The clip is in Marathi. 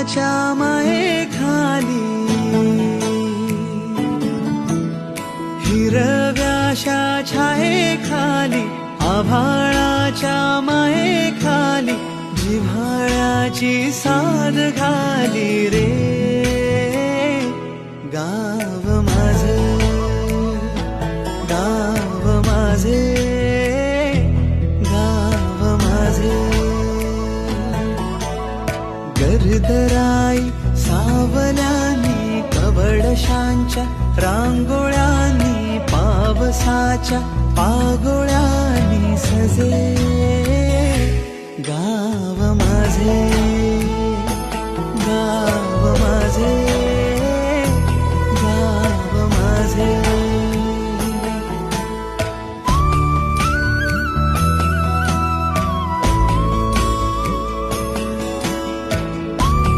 भावनाच्या मायेखाली हिरव्याशा छायेखाली आभाळाच्या मायेखाली जिव्हाळ्याची साद घाली रे गाव माझे गाव माझे गाव माझे गर्दराई सावल्यानी कवडशांच्या रांगोळ्यांनी पावसाच्या पागोळ्यांनी सजे गाव माझे